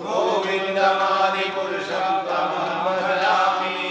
गोविंदमादिपुरुषं तमहं भजामि।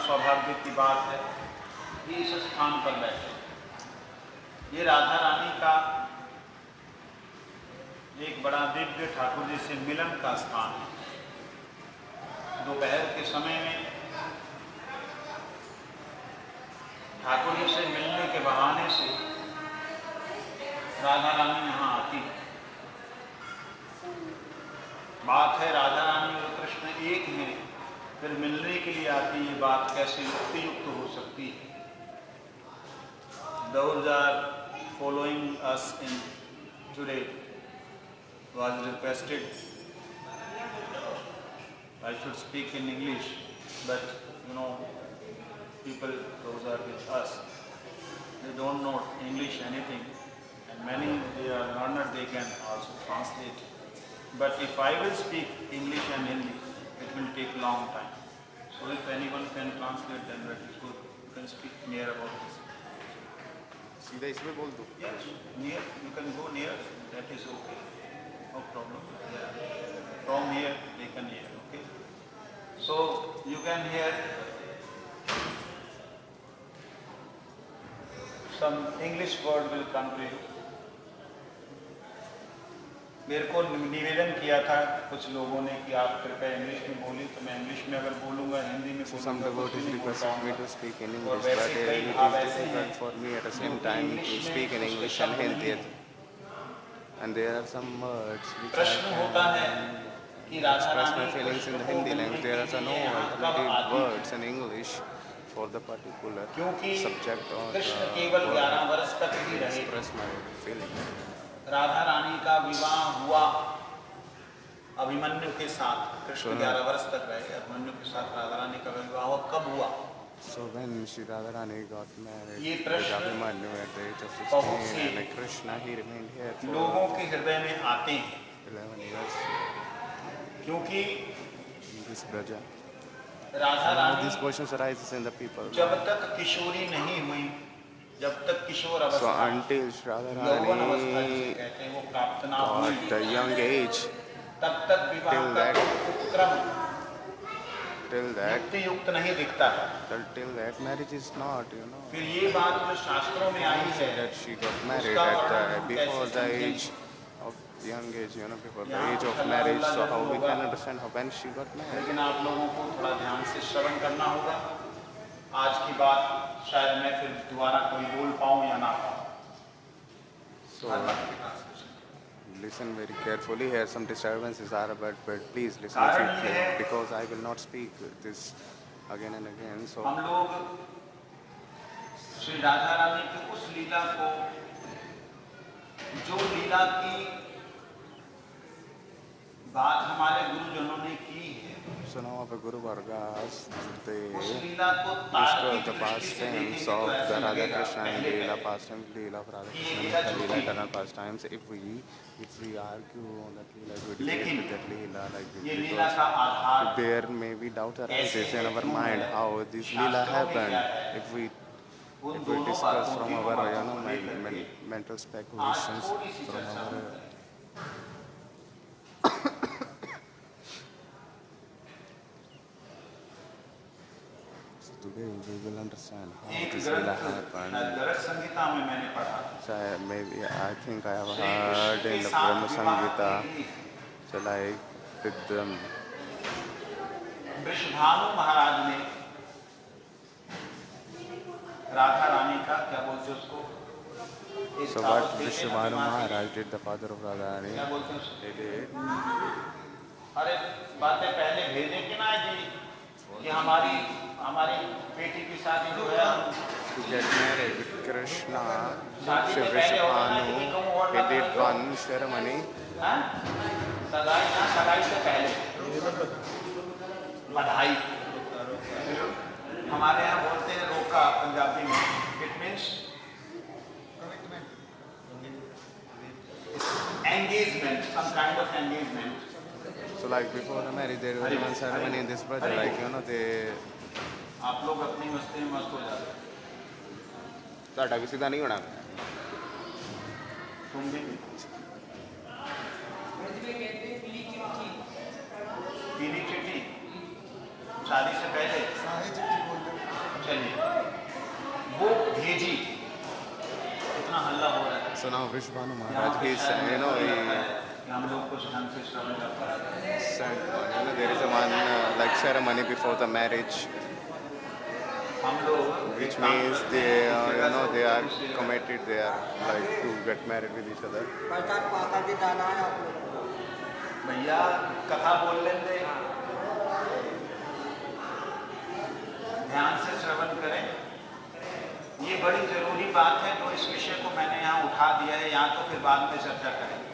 सौभाग्य की बात है कि इस स्थान पर बैठे। ये राधा रानी का एक बड़ा दिव्य ठाकुर जी से मिलन का स्थान है। दोपहर के समय में ठाकुर जी से मिलने के बहाने से राधा रानी यहाँ आती। बात है राधा रानी और कृष्ण एक हैं, फिर मिलने के लिए आती। ये बात कैसे युक्तियुक्त हो सकती है? Those are following us in today was requested I should speak in English, but you know, people those are with us, they don't know English anything, and many they are learned, they can also translate. But if I will speak English and Hindi, it will take long time. So if anyone can translate, then that is good. You can speak near about this. सीधा इसमें बोल दो। Yes, near. You can go near. That is okay. No problem. Yeah. From here, they can hear. Okay. So you can hear some English word will come to you. मेरे को निवेदन किया था कुछ लोगों ने कि आप कृपया इंग्लिश में बोलिए, तो मैं इंग्लिश में अगर बोलूँगा, हिंदी में Some devotees requested me to speak in English, but it is difficult for me at the same time to speak in English and Hindi. And there are some words which I can express my feelings in the Hindi language. There are no alternative words in English for the particular subject or word to express my feelings. Radha Rani का विवाह हुआ अभिमन्यु के साथ। कृष्ण 11 वर्ष तक रहे, अभिमन्यु के साथ राधा रानी का विवाह हुआ। कब हुआ? So when Shri Radharani got married ये with प्रश्न Abhimanyu at the age of 16, and Krishna he remained here for लोगों के हृदय में आते हैं 11 years क्योंकि in this Braja. Radha Rani These questions arises in the people. जब तक किशोरी नहीं हुई, जब तक किशोर So अवस्था, until यौवन अवस्था जिसे Radharani कहते हैं, वो प्राप्त ना got हुई, a young age, तब तक विवाह till का that- उपक्रम till युक्त नहीं दिखता है। that marriage is not, फिर ये बात जो शास्त्रों में आई है that she got married उसका at वर्णन before कैसे the समझेंगे? age of young age, before the age of marriage. So how we can understand how when she got married? लेकिन आप लोगों को थोड़ा ध्यान से श्रवण करना होगा। आज की बात शायद मैं फिर दोबारा कोई बोल पाऊँ या ना पाऊँ। So listen very carefully. Here some disturbances are, but please listen carefully because I will not speak this again and again. So हम लोग श्री राधा रानी की उस लीला को, जो लीला की बात हमारे गुरुजनों ने की है, so now our Guru Vargas, they उस लीला को discuss the तार्किक pastimes दृष्टि से of देखेंगे तो the ऐसा Radha लगेगा Krishna and पहले Leela pastimes, Leela of Radha Krishna and Leela eternal pastimes. If we argue on that Leela, if we debate with that Leela like ये this, लीला का आधार because there may be doubt arises in our mind how this Leela happened. If we discuss from our mental speculations, from our today we will understand how एक this Leela happened. गरज संहिता में मैंने पढ़ा, So maybe I think I have heard in the Brahma Samgita, so like with Vrishabhanu महाराज ने राधा रानी का क्या बोलते उसको, एक so दावत what देते हैं Vishwamanu अभिमान की। Maharaj did, the father of Radharani, क्या बोलते हैं उसको? they did. अरे बातें पहले भेजे कि ना जी कि हमारी बेटी की शादी जो है To get married with Krishna, शादी so से पहले होता ना कि Vishwamanu, कहूँ और he did बता दो, one ceremony. हाँ? सगाई से पहले बधाई, हमारे यहाँ बोलते हैं रोका पंजाबी में, it means engagement, some kind of engagement. So like before the marriage, there was one ceremony in this brother, like they. आप लोग अपनी मस्ती में मस्त हो जाते हैं, साढ़ा भी सीधा नहीं होना। तुम भी पीली चिट्ठी शादी से पहले चलिए वो भेजी, इतना हल्ला हो रहा है। So now Vishwanu यहाँ Maharaj, पे he's, शायद you know, मुझे लगता he है कि हम लोग कुछ ढंग से श्रवण कर पा रहे हैं। said, you know, there is a one like ceremony before the marriage, हम लोग which एक काम means करते they, हैं, इस you जगह know, से they are दूसरी जगह। committed, they are like to get married with each other. प्रसाद पाकर भी जाना है आप लोगों को। भैया कथा बोल लेंगे, ध्यान से श्रवण करें। ये बड़ी जरूरी बात है, तो इस विषय को मैंने यहाँ उठा दिया है, यहाँ तो फिर बाद में चर्चा करेंगे।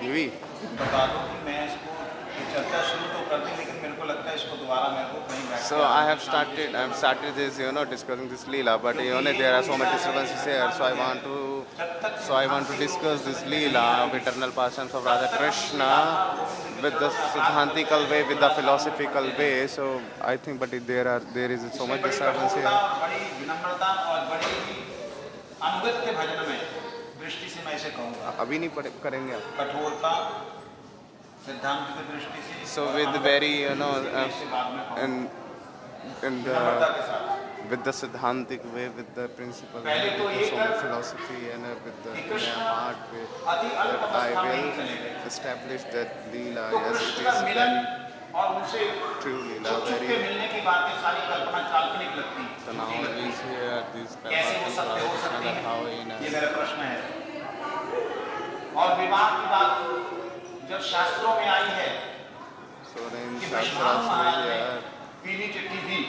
Louis, बता दो कि मैं इसको ये चर्चा शुरू तो कर दी, लेकिन मेरे को लगता है इसको दोबारा मेरे को कहीं बैठ so I've started this, you know, discussing this Leela, but you know, there are so many disturbances here, so I want to discuss this Leela of eternal pastimes of Radha Krishna with the Siddhantical way, with the philosophical way. So I think, but there is so much disturbance here. बड़ी विनम्रता और बड़ी अनुगत के भजन में दृष्टि से मैं इसे कहूँगा, अभी नहीं करेंगे आप. कठोरता सिद्धांत की दृष्टि से। So with very, you know, इसे बाद में कहूँगा। in विनम्रता the के साथ with the Siddhantic way, with the principle, पहले तो with ये so कर much philosophy, and with the कि in Krishna my heart way, अति अल्प that I अवस्था में ही will चले गए। establish that Leela तो as it कृष्ण is का मिलन very और उनसे true Leela, छुप छुप के very. मिलने की बातें सारी कल्पना काल्पनिक लगती हैं, So now झूठी लगती is हैं। here this कैसे वो Krishna, सत्य हो सकती that how है, in ये मेरा प्रश्न है। और विवाह की बात जब शास्त्रों में आई है so then कि Shastras वैष्णव महाराज will ने here पीली चिट्ठी दी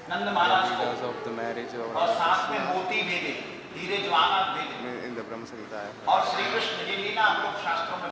नंद the महाराज leaders को, of the marriage of और साथ में Radha मोती भेजे, हीरे जवाहरात भेजे, Krishna in the Brahma Samhita. और श्री कृष्ण ये लीला हम लोग शास्त्रों में